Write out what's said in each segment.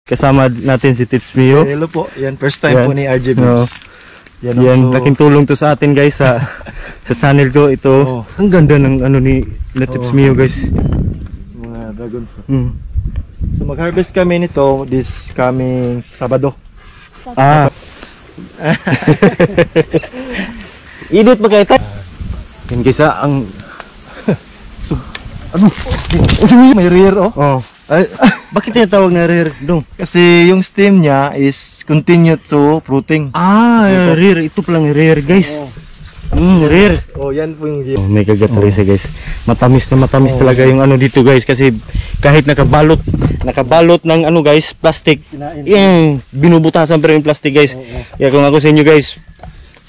Kasama natin si Tips Mio. Hello po, yan first time po ni RJ Vlogs. Yan, laking tulong to sa atin guys sa channel ko ito. Ang ganda ng ano ni Tips Mio guys. Mga dragon fruit. So mag-harvest kami nito this coming Sabado. Edit pa kayo tayo. Yan guys ang ano? May rear Ay, bakit tinatawag na rear dong? Kasi yung stem niya is continue to fruiting. Rear. Ito palang rear guys. Rear. Yan po yung may kagat siya guys. Matamis na matamis talaga yung ano dito guys. Kasi kahit nakabalot ng ano guys, plastic. Binubutasan pero yung plastic guys. Kaya kung ako sa inyo guys,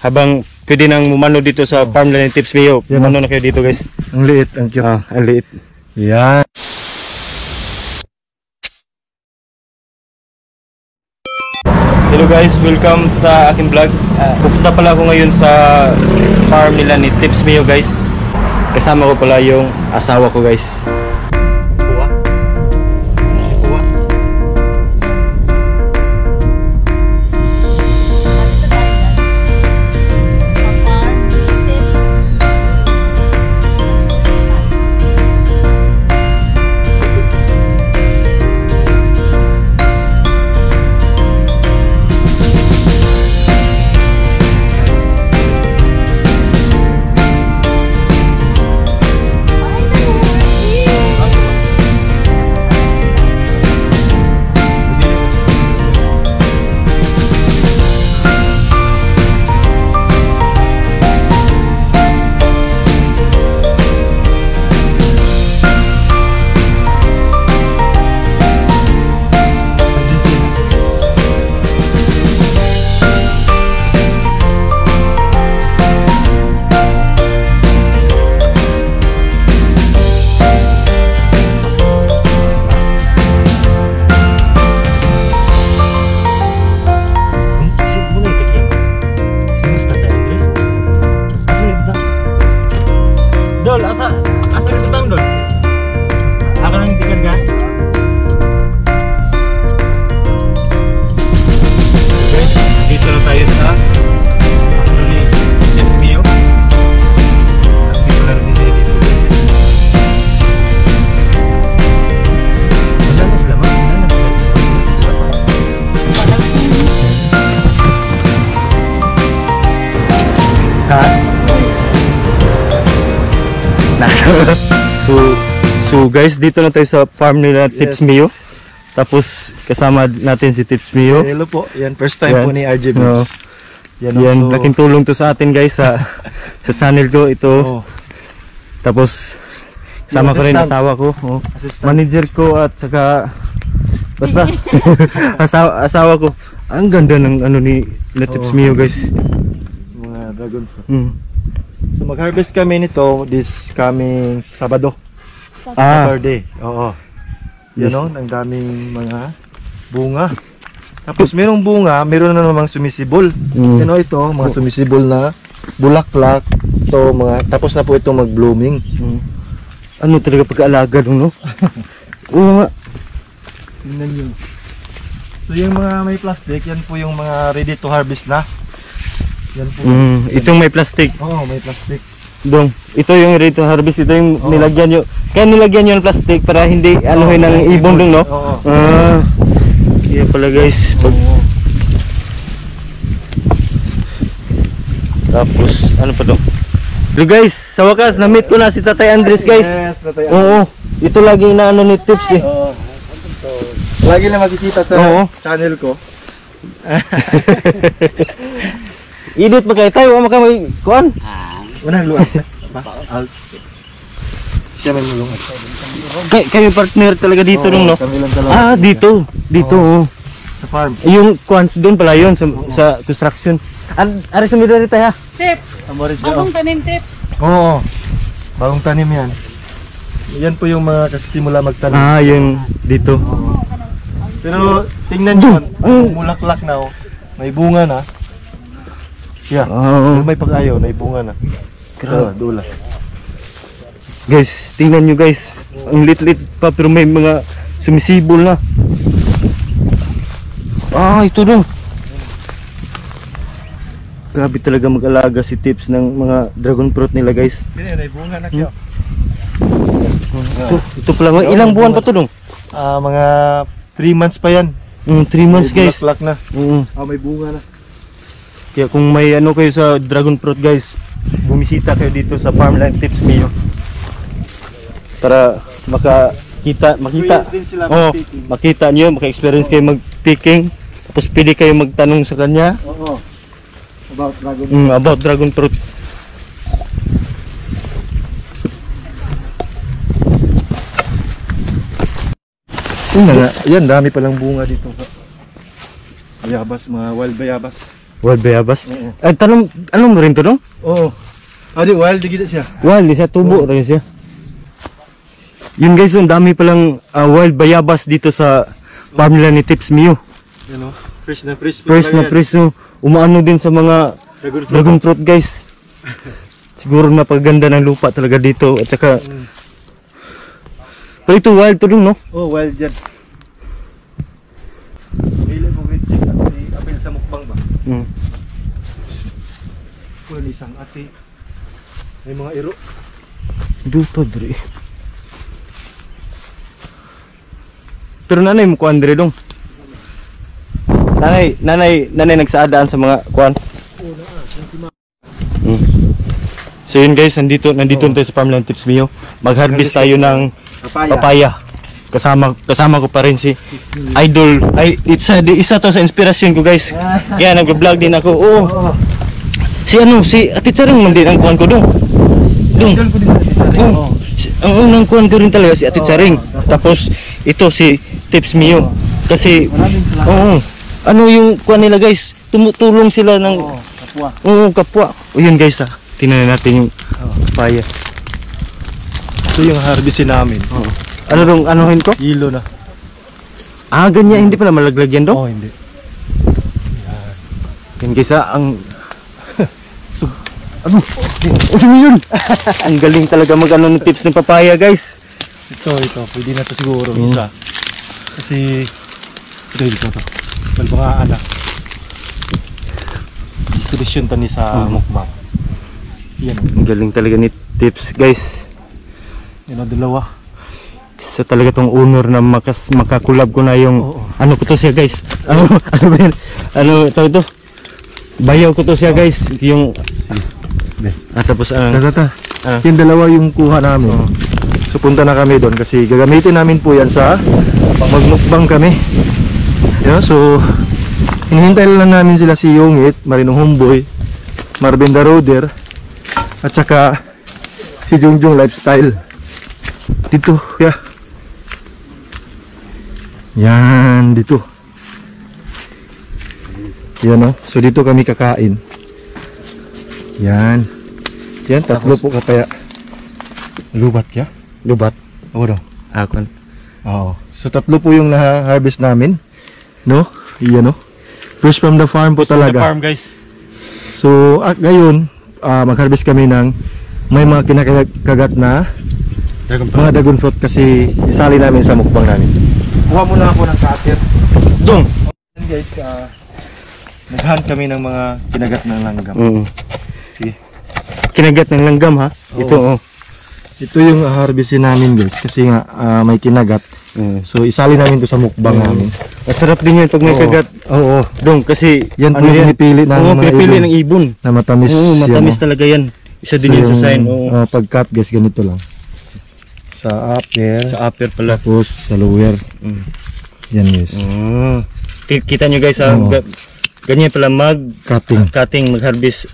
habang pwede nang umano dito sa farmland ni Tips Mio, umano na kayo dito guys. Ang liit, ang cute. Ang liit. Yan. Hello guys, welcome sa aking vlog. Pupunta pala ako ngayon sa farm nila ni Tips Mio guys. Kasama ko pala yung asawa ko guys. Asa kita bang Dol? Ako nang tikarga. Guys, dito na tayo sa ano ni Tips Mio. Dito lang din dito. Wala na sila man. So guys, dito na tayo sa farm nila Tips Mio. Tapos kasama natin si Tips Mio. Hello po, yan first time po ni RJ Vlogs. Yan, laking tulong to sa atin guys sa channel ko ito. Tapos kasama ko rin asawa ko, manager ko at saka basta asawa ko. Ang ganda ng ano ni Tips Mio guys. Mga dragon fruit. So mag-harvest kami nito this coming Sabado. Saturday. Ang daming mga bunga. Tapos merong bunga, meron na namang sumisibol. Ito, mga sumisibol na bulaklak. Ito, tapos na po itong mag-blooming. Ano talaga pag-aalaga no? Oo nga. Tingnan nyo. So yung mga may plastic, yan po yung mga ready to harvest na. Yan po. Itong may plastic. May plastic. Dong, ito yung ready to harvest, ito yung nilagyan nyo. Kaya nilagyan nyo ng plastic para hindi anuhin ng ibon dong, no? Kaya pala guys. Tapos, ano pa dong? Hello guys, sa wakas, na-meet ko na si Tatay Andres guys. Yes, Tatay Andres. Oo, ito lagi na ano ni Tips eh. Lagi na makikita sa channel ko. Edit pa kayo tayo, maka may kuhan. Unang luwag na. Siya may mulungan. Kayo partner talaga dito dong, no? Dito. Sa farm. Yung kuhans doon pala yun sa construction. Ari sa midari tayo ha? Tips! Bagong tanim Tips. Oo. Bagong tanim yan. Yan po yung mga kasimula magtanim. Yun dito. Pero tingnan nyo, mulaklak na may bunga na. Yeah. May pag-ayaw, may bunga na. Dula. Guys, tingnan nyo guys. Ang lit-lit pa pero may mga sumisibol na. Ah, ito dong. Grabe talaga mag-alaga si Tips ng mga dragon fruit nila, guys. Yan, ay bunga na kaya. Ito pala. Ilang buwan pa to dong? Mga 3 months pa yan. 3 months, May guys. bulaklak na. Oo. May bunga na. Kaya kung may ano kayo sa dragon fruit, guys, bumisita kayo dito sa Farmland Tips Mio para makita. Experience din sila Oh, mag-picking. makita niyo, maka-experience kayo mag-picking. Tapos pwede kayo magtanong sa kanya Oo. About dragon. about dragon fruit. Yan, dami palang bunga dito. Bayabas, mga wild bayabas. Wild bayabas. Oo. Ay, tanong, anong mo rin to dong? Oo. Di wild digit siya. Wild, siya tubo rin siya. Yun guys, ang dami palang wild bayabas dito sa Farmland ni Tips Mio. Yan o. Fresh na fresh. Fresh na fresh, no? Umaano din sa mga dragon fruit, guys. Siguro napaganda ng lupa talaga dito. At saka pero ito wild to dong, no? Oh, wild yan. Pili ko grade 6 at apel sa mukbang ba? Well, isang ati. May mga iro. Dito, dre. Pero nanay mo kuan dre dong. Nanay nagsaadaan sa mga kuan. So yun guys, nandito tayo sa Farmland Tips Mio. Mag-harvest tayo ng papaya. Kasama ko pa rin si Idol. Isa to sa inspirasyon ko, guys. Kaya nag-vlog din ako. Oo. Si Ate Charing man din ang kuan ko dong. Ang unang kuan ko rin talaga si Ate Charing. Tapos ito si Tips Mio. Kasi ano yung kuan nila, guys? Tumutulong sila ng Kapwa. kapwa. O yun guys, tingnan natin yung papaya. Ito yung harvestin namin. Ano dong anuhin ko? Hilo na. Ganyan, hindi pala malaglag yan dong? Hindi. Yan guys, ang ano yun? Ang galing talaga mag-ano ng tips ng papaya, guys. Ito. Pwede na to siguro. Isa. Kasi ito. Malbangaan na. Tradisyon to ni sa mukbang. Yan. Ang galing talaga ni tips, guys. Yan ang dalawa. Isa talaga tong owner na makakulab ko na yung ano ko to siya, guys. Ano ba yan? Ano ito? Bayaw ko to siya, guys. Yung tapos Yung dalawa yung kuha namin. So punta na kami doon kasi gagamitin namin po yan sa magmukbang kami. Yeah, so hinihintay lang namin sila si Yongit, Marino Homeboy, Marvin the Roder, at saka si Jungjung Lifestyle. Dito, yan, dito. Yan, so dito kami kakain. Yan, tatlo po kapaya. Lubat kaya? lubat. Oo daw. Akon. Oo. So tatlo po yung na-harvest namin. No? Iyan, no? Fresh from the farm po talaga. Farm, guys. So ngayon, mag-harvest kami ng may mga kinakagat na mga dragon fruit kasi isali namin sa mukbang namin. Kuha muna ako ng cutter. Dong. Guys, naghahan kami ng mga kinagat ng langgam. Sige. Kinagat ng langgam, ha? Oo. Ito yung harvestin namin, guys, kasi nga may kinagat. So isali namin to sa mukbang namin. Masarap din yun pag may kagat. Oo. Dong, kasi Yan po yung pinipili ng mga pinipili ibon ng ibon. na matamis. Oo, matamis yan, talaga yan. Isa din yun sa sign. Pag-cut, guys, ganito lang. Sa upper, Sa upper pala. tapos sa lower. Yan, guys. Kita nyo, guys, ganyan pala Cutting. mag-harvest.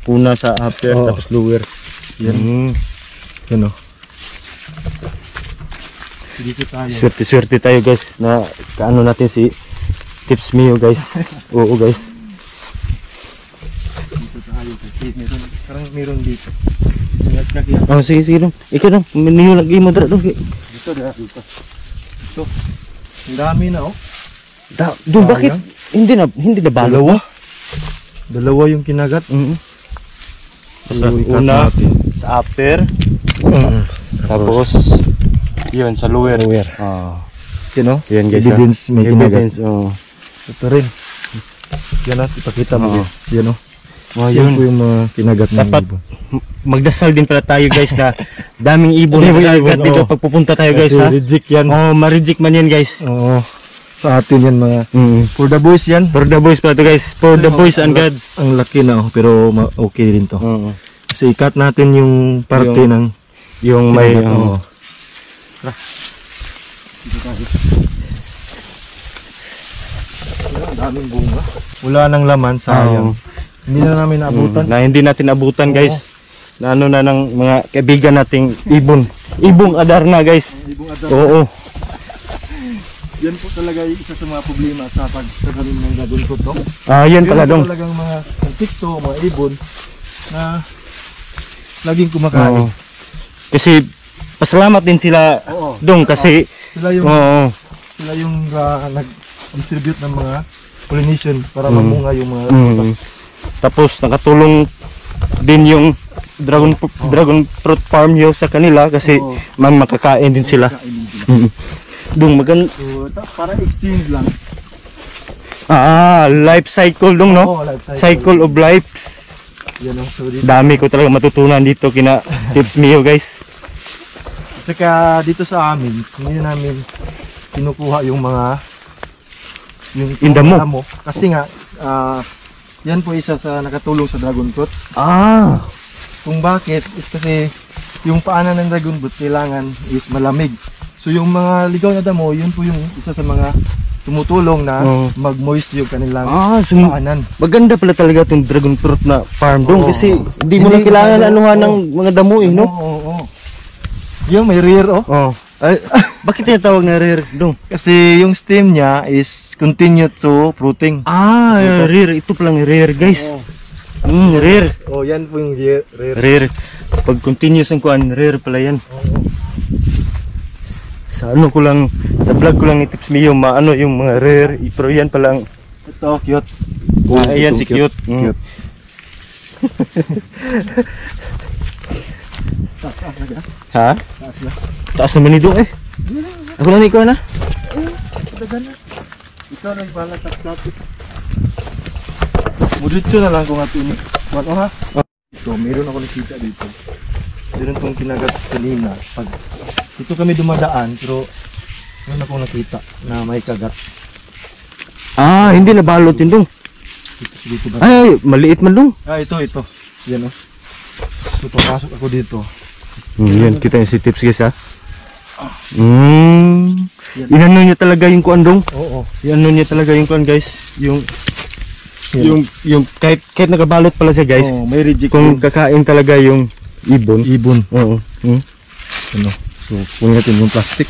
Una sa upper, tapos lower. Yan. Yan, o. Dito tayo. Swerte tayo, guys, na kaano natin si Tips Mio, guys. Oo, guys. Dito tayo kasi parang meron dito. Sige dong. Ikaw dong, niyo lagi mo dra dong. Dito. Ito. Ang dami na, oh. Dong, bakit hindi na balo? Dalawa yung kinagat. Sa una, sa upper. Tapos yun sa lower. you know, Yan guys. evidence may kinagat. Evidence, oh. Ito rin. Yan na, ipakita mo. Oo. Yan o. Oh, Yan yun. po yung mga kinagat ng Dapat ibon. magdasal din pala tayo guys na daming ibon na Daming kagagat ibon, dito oo. pag pupunta tayo guys Kasi ha. reject yan. Oh, ma-reject man yan guys. Oo. Sa atin yan mga. For the boys yan. For the boys pala to guys. For the boys and gods. Ang laki na pero okay din to. Oo. Kasi ikat natin yung parte ng Yung may kinagat, oo. Ang daming bunga. Wala nang laman, sayang. Hindi na namin naabutan. Na hindi natin abutan guys. Na ano na ng mga kaibigan nating ibon. Ibong Adarna guys. Oo. Yan po talaga yung isa sa mga problema sa pagtatanim ng dragon fruit, no? Ah, yan pala dong. Talagang mga insekto, mga ibon na laging kumakain. Oo. Kasi pasalamat din sila Oo. dong kasi Sila yung oo. nag-distribute ng mga pollination para mamunga yung mga Mm. Tapos nakatulong din yung dragon fruit farm nyo sa kanila kasi Oo. makakain din sila. Dong So, para exchange lang. life cycle dong no? Oo, life Cycle of lives. Yan ang so dito. Dami ko talaga matutunan dito kina Tips Mio guys. Saka dito sa amin, hindi namin kinukuha yung mga Indamo. damo. Kasi nga, yan po isa sa nakatulong sa dragon fruit. Kung bakit, is kasi yung paanan ng dragon fruit kailangan is malamig. So yung mga ligaw na damo, yun po yung isa sa mga tumutulong na Oo. mag-moist yung kanilang So paanan. maganda pala talaga itong dragon fruit na farm dong Oo. kasi hindi mo na Hindi kailangan masyado- anuhan ng oo. mga damo eh no? Oo. Yung may rear, oh. Oh. Ay, bakit tinatawag na rare dong? Kasi yung stem niya is continue to fruiting. Rare. Ito palang rare guys. Rare. Oh, yan po yung rear. Rare. Pag continuous ang kuan, rare pala yan. Sa ano ko lang, sa vlog ko lang ni Tips Mio, maano yung mga rare. Pero yan palang, Ito, cute. ayan si cute. Cute. Ha? Taas naman ito eh. Ako lang ikaw na. Ito na yung balat at plastic. Muditso na lang kung ato ini. Ano ha? Ito, meron ako nakita dito. Meron tong kinagat kanina. Pag dito kami dumadaan, pero meron akong nakita na may kagat. Hindi na balot yun dong. Dito ba? Ay, maliit man dong. Ito. Yan oh. So, papasok ako dito. Yan, kita yung si Tips guys ha. Inano niya talaga yung kuan dong. Oo. Inano niya talaga yung kuan guys. Yung kahit nakabalot pala siya guys. Oh, may reject Kung kakain talaga yung ibon. ibon. Oo. Ano? So, kunin natin yung plastic.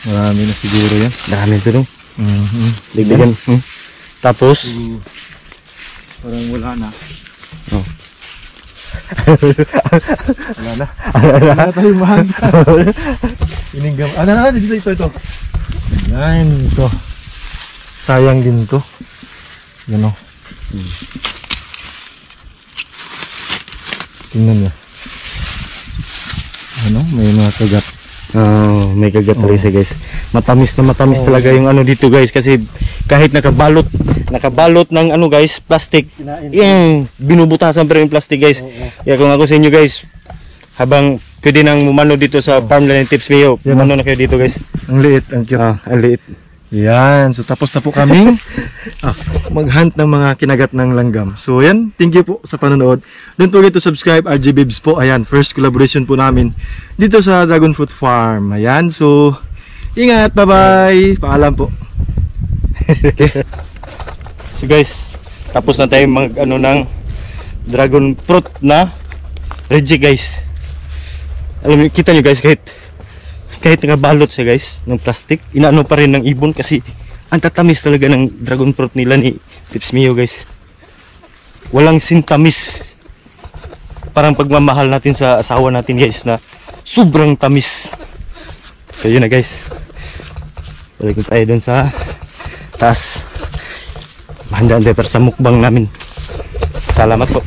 Marami na siguro yan. Dami ito dong. Dagdagan. Tapos, Parang wala na. Oh. Wala na. Wala na tayong mahanda. Iningam. Dito. Yan, ito. Sayang din to. Yan o. Tingnan niya. Ano? May mga kagat. may kagat rin siya guys. Matamis na matamis talaga yung ano dito guys kasi kahit nakabalot ng ano guys, plastic. Binubutasan pa rin yung plastic guys. Kaya kung ako sa inyo guys, habang pwede nang mumano dito sa farmland Tips Mio, mumano na kayo dito guys. Ang liit, ang cute. Ang liit. Yan, so tapos na po kaming mag-hunt ng mga kinagat ng langgam. So yan, thank you po sa panonood. Don't forget to subscribe, RG Bibs po. Ayan, first collaboration po namin dito sa Dragon Fruit Farm. Ayan, so ingat, bye-bye. Paalam po. So guys, tapos na tayo mag ano ng dragon fruit na reject guys. Alam niyo, kita niyo guys, kahit nakabalot siya guys ng plastic, inaano pa rin ng ibon kasi ang tatamis talaga ng dragon fruit nila ni Tips Mio guys. Walang sintamis. Parang pagmamahal natin sa asawa natin guys na sobrang tamis. So yun na guys. Balik tayo dun sa taas. Mahandaan tayo para sa mukbang namin. Salamat po.